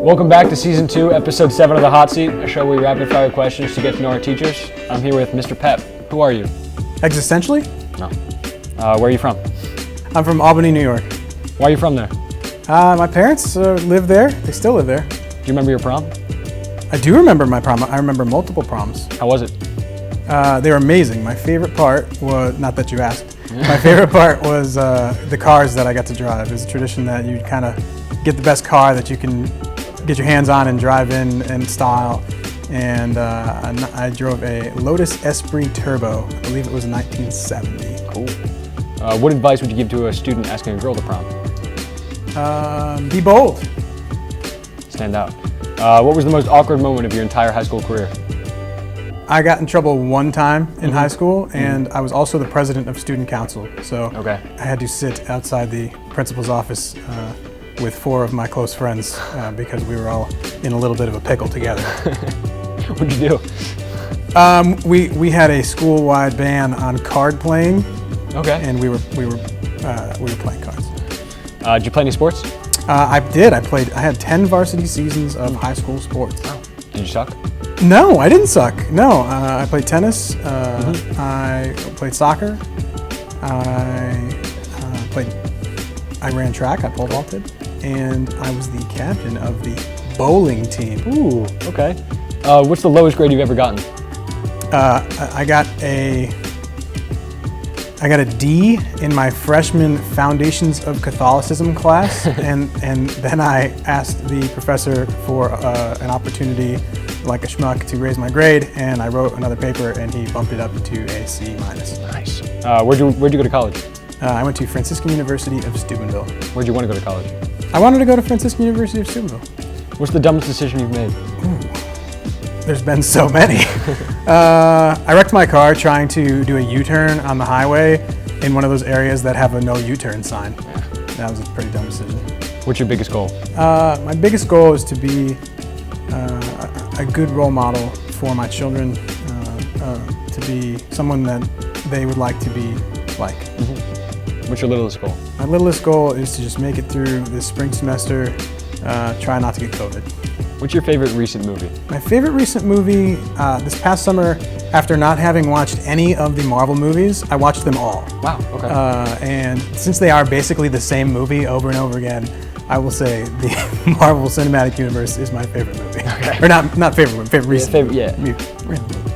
Welcome back to Season 2, Episode 7 of The Hot Seat, a show where we rapid fire questions to get to know our teachers. I'm here with Mr. Pep. Who are you? Existentially? No. Where are you from? I'm from Albany, New York. Why are you from there? My parents live there. They still live there. Do you remember your prom? I do remember my prom. I remember multiple proms. How was it? They were amazing. My favorite part was, not that you asked, my favorite part was the cars that I got to drive. It's a tradition that you kind of get the best car that you can get your hands on and drive in style. And I drove a Lotus Esprit Turbo. I believe it was a 1970. Cool. What advice would you give to a student asking a girl to prom? Be bold. Stand out. What was the most awkward moment of your entire high school career? I got in trouble one time in high school, and I was also the president of student council. So I had to sit outside the principal's office with 4 of my close friends because we were all in a little bit of a pickle together. What'd you do? We had a school-wide ban on card playing. Okay. And we were playing cards. Did you play any sports? I did. I had 10 varsity seasons of high school sports. Wow. Did you suck? No, I didn't suck. No, I played tennis. I played soccer. I ran track. I pole vaulted, and I was the captain of the bowling team. Ooh. Okay. What's the lowest grade you've ever gotten? I got a D in my freshman Foundations of Catholicism class, and then I asked the professor for an opportunity, like a schmuck, to raise my grade, and I wrote another paper, and he bumped it up to a C-. Nice. Where'd you go to college? I went to Franciscan University of Steubenville. Where'd you want to go to college? I wanted to go to Franciscan University of Steubenville. What's the dumbest decision you've made? There's been so many. I wrecked my car trying to do a U-turn on the highway in one of those areas that have a no U-turn sign. That was a pretty dumb decision. What's your biggest goal? My biggest goal is to be a good role model for my children, to be someone that they would like to be like. What's your littlest goal? My littlest goal is to just make it through this spring semester, try not to get COVID. What's your favorite recent movie? My favorite recent movie, this past summer, after not having watched any of the Marvel movies, I watched them all. Wow, okay. And since they are basically the same movie over and over again, I will say the Marvel Cinematic Universe is my favorite movie. Okay. Or not favorite one, favorite recent movie.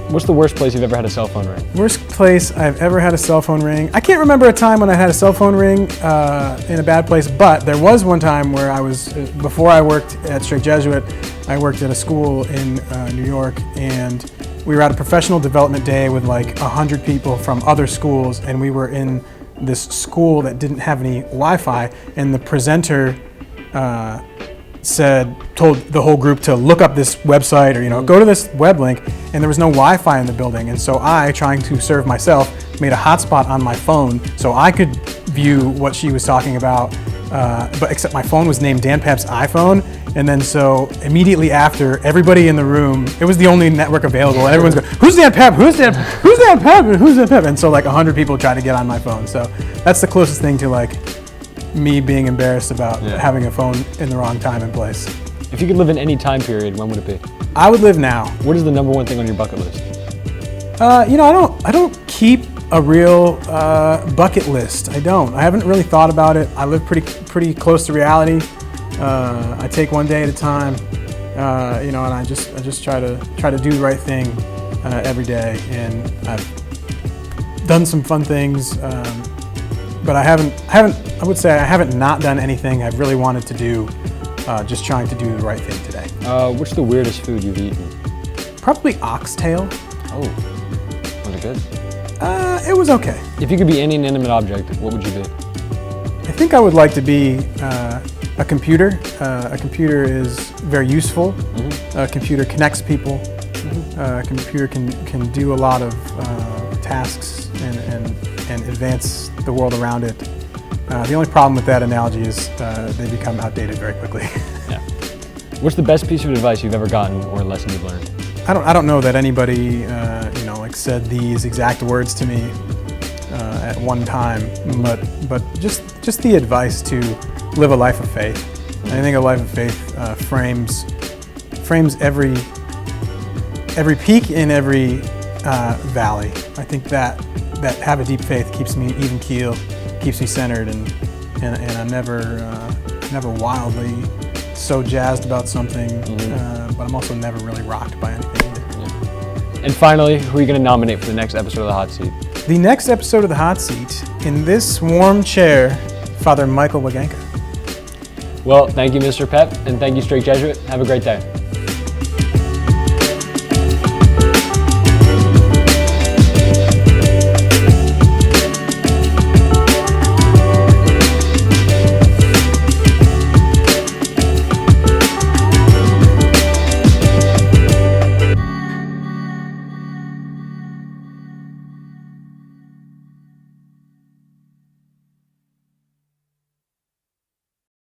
What's the worst place you've ever had a cell phone ring? Worst place I've ever had a cell phone ring. I can't remember a time when I had a cell phone ring in a bad place, but there was one time where I was, before I worked at Straight Jesuit, I worked at a school in New York, and we were at a professional development day with like 100 people from other schools, and we were in this school that didn't have any Wi-Fi, and the presenter told the whole group to look up this website or, go to this web link, and there was no Wi-Fi in the building. And so I, trying to serve myself, made a hotspot on my phone so I could view what she was talking about, but except my phone was named Dan Pep's iPhone. And then so immediately after, everybody in the room, it was the only network available, and everyone's going, who's Dan Pep? Who's Dan Pep? Who's Dan Pep? And so like 100 people tried to get on my phone. So that's the closest thing to like me being embarrassed about having a phone in the wrong time and place. If you could live in any time period, when would it be? I would live now. What is the number one thing on your bucket list? I don't keep a real bucket list. I don't. I haven't really thought about it. I live pretty close to reality. I take one day at a time. And I just try to do the right thing every day. And I've done some fun things. But I would say I haven't not done anything I've really wanted to do, just trying to do the right thing today. What's the weirdest food you've eaten? Probably oxtail. Oh, was it good? It was okay. If you could be any inanimate object, what would you be? I think I would like to be a computer. A computer is very useful. A computer connects people. A computer can do a lot of tasks and advance the world around it. The only problem with that analogy is they become outdated very quickly. Yeah. What's the best piece of advice you've ever gotten or lesson you've learned? I don't know that anybody said these exact words to me at one time, but just the advice to live a life of faith. I think a life of faith frames every peak in every valley. I think that have a deep faith keeps me even keel, keeps me centered, and I'm never wildly so jazzed about something, but I'm also never really rocked by anything either. Yeah. And finally, who are you going to nominate for the next episode of the Hot Seat? The next episode of the Hot Seat, in this warm chair, Father Michael Waganka. Well, thank you, Mr. Pep, and thank you, Straight Jesuit. Have a great day.